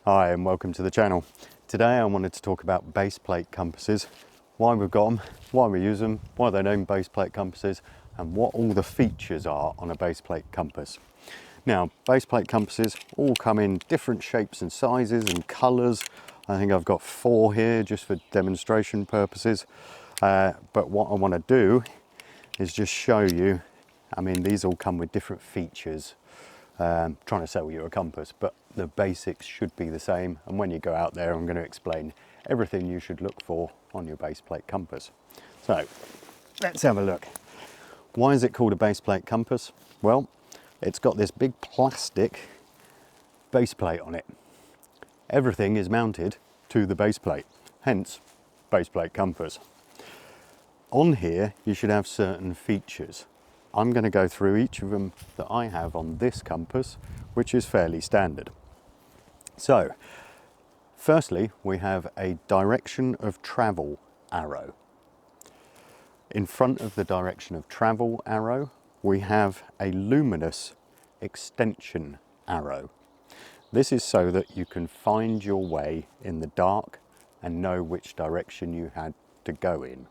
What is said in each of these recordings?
Hi and welcome to the channel. Today I wanted to talk about base plate compasses, why we've got them, why we use them, why they're named base plate compasses, and what all the features are on a base plate compass. Now, base plate compasses all come in different shapes and sizes and colours. I think I've got 4 here just for demonstration purposes. But what I want to do is just show you, I mean, these all come with different features. Trying to sell you a compass, but the basics should be the same. And when you go out there, I'm going to explain everything you should look for on your base plate compass. So let's have a look. Why is it called a base plate compass? Well, it's got this big plastic base plate on it. Everything is mounted to the base plate, hence base plate compass. On here, you should have certain features. I'm going to go through each of them that I have on this compass, which is fairly standard. So, firstly, we have a direction of travel arrow. In front of the direction of travel arrow, we have a luminous extension arrow. This is so that you can find your way in the dark and know which direction you had to go in.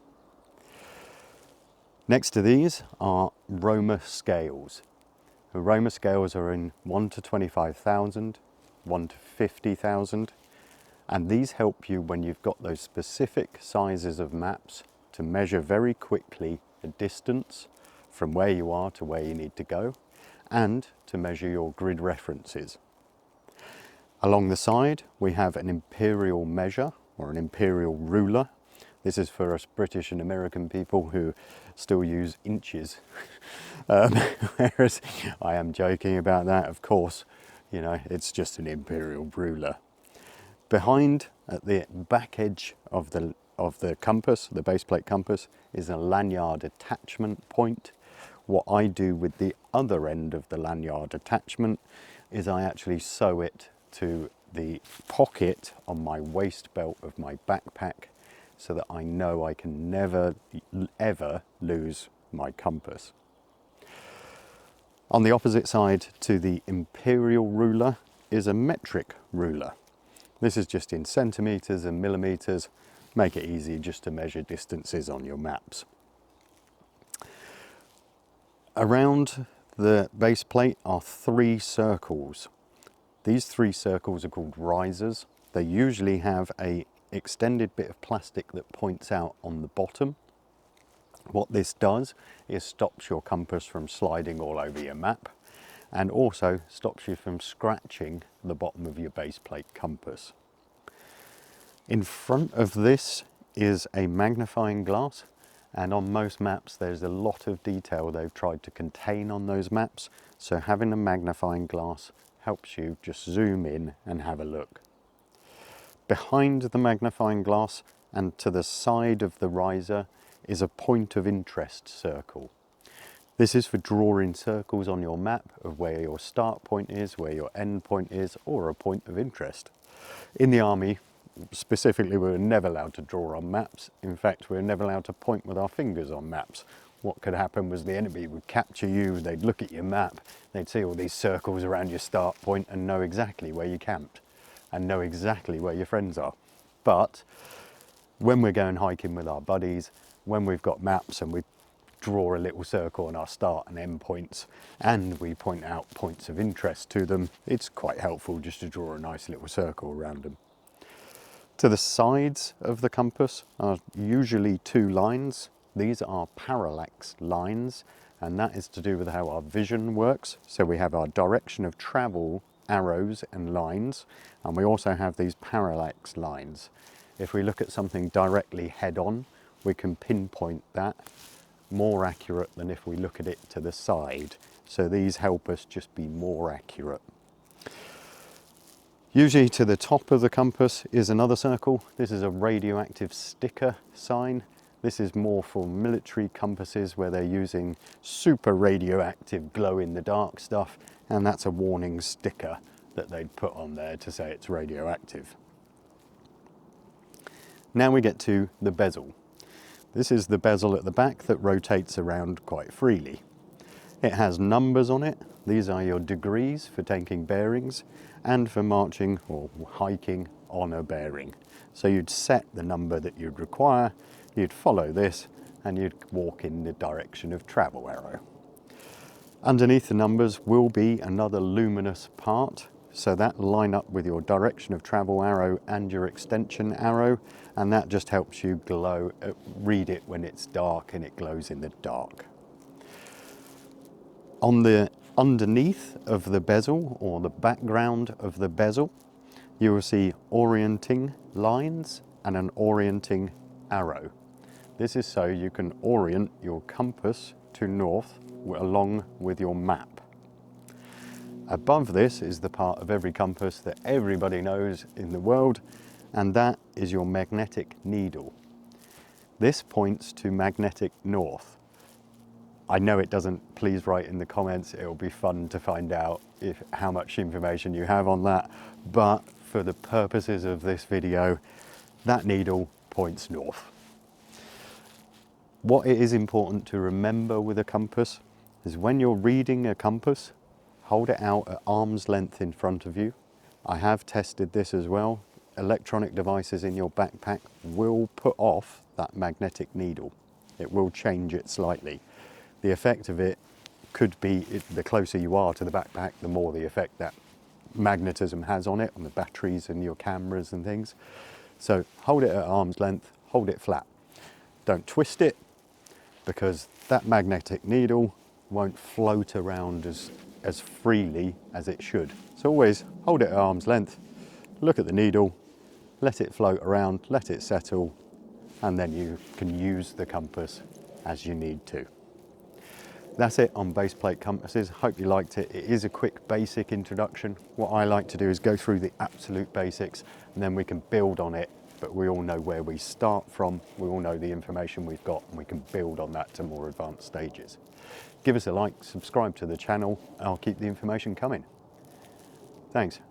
Next to these are Roma scales. The Roma scales are in 1 to 25,000, 1 to 50,000, and these help you when you've got those specific sizes of maps to measure very quickly the distance from where you are to where you need to go, and to measure your grid references. Along the side, we have an imperial measure or an imperial ruler. This is for us British and American people who still use inches. Whereas I am joking about that, of course, you know, it's just an imperial ruler. Behind, at the back edge of the compass, the base plate compass, is a lanyard attachment point. What I do with the other end of the lanyard attachment is I actually sew it to the pocket on my waist belt of my backpack, so that I know I can never, ever lose my compass. On the opposite side to the imperial ruler is a metric ruler. This is just in centimetres and millimetres, make it easy just to measure distances on your maps. Around the base plate are 3 circles. These 3 circles are called risers. They usually have a extended bit of plastic that points out on the bottom. What this does is stops your compass from sliding all over your map, and also stops you from scratching the bottom of your base plate compass. In front of this is a magnifying glass, and on most maps there's a lot of detail they've tried to contain on those maps, so having a magnifying glass helps you just zoom in and have a look. Behind the magnifying glass and to the side of the riser is a point of interest circle. This is for drawing circles on your map of where your start point is, where your end point is, or a point of interest. In the army, specifically, we were never allowed to draw on maps. In fact, we were never allowed to point with our fingers on maps. What could happen was the enemy would capture you, they'd look at your map, they'd see all these circles around your start point and know exactly where you camped, and know exactly where your friends are. But when we're going hiking with our buddies, when we've got maps and we draw a little circle on our start and end points, and we point out points of interest to them, it's quite helpful just to draw a nice little circle around them. To the sides of the compass are usually 2 lines. These are parallax lines, and that is to do with how our vision works. So we have our direction of travel arrows and lines, and we also have these parallax lines. If we look at something directly head on, we can pinpoint that more accurate than if we look at it to the side. So these help us just be more accurate. Usually to the top of the compass is another circle. This is a radioactive sticker sign. This is more for military compasses where they're using super radioactive glow in the dark stuff, and that's a warning sticker that they'd put on there to say it's radioactive. Now we get to the bezel. This is the bezel at the back that rotates around quite freely. It has numbers on it, These are your degrees for taking bearings and for marching or hiking on a bearing. So you'd set the number that you'd require, you'd follow this, and you'd walk in the direction of travel arrow. Underneath the numbers will be another luminous part, so that line up with your direction of travel arrow and your extension arrow, and that just helps you read it when it's dark, and it glows in the dark. On the underneath of the bezel, or the background of the bezel, you will see orienting lines and an orienting arrow. This is so you can orient your compass to north along with your map. Above this is the part of every compass that everybody knows in the world, and that is your magnetic needle. This points to magnetic north. I know it doesn't. Please write in the comments. It'll be fun to find out how much information you have on that. But for the purposes of this video, that needle points north. What it is important to remember with a compass is when you're reading a compass, hold it out at arm's length in front of you. I have tested this as well. Electronic devices in your backpack will put off that magnetic needle. It will change it slightly. The effect of it could be, the closer you are to the backpack, the more the effect that magnetism has on it, on the batteries and your cameras and things. So hold it at arm's length, hold it flat. Don't twist it, because that magnetic needle won't float around as freely as it should. So always hold it at arm's length, look at the needle, let it float around, let it settle, and then you can use the compass as you need to. That's it on base plate compasses. Hope you liked it. It is a quick basic introduction. What I like to do is go through the absolute basics, and then we can build on it, but we all know where we start from, we all know the information we've got, and we can build on that to more advanced stages. Give us a like, subscribe to the channel, and I'll keep the information coming. Thanks.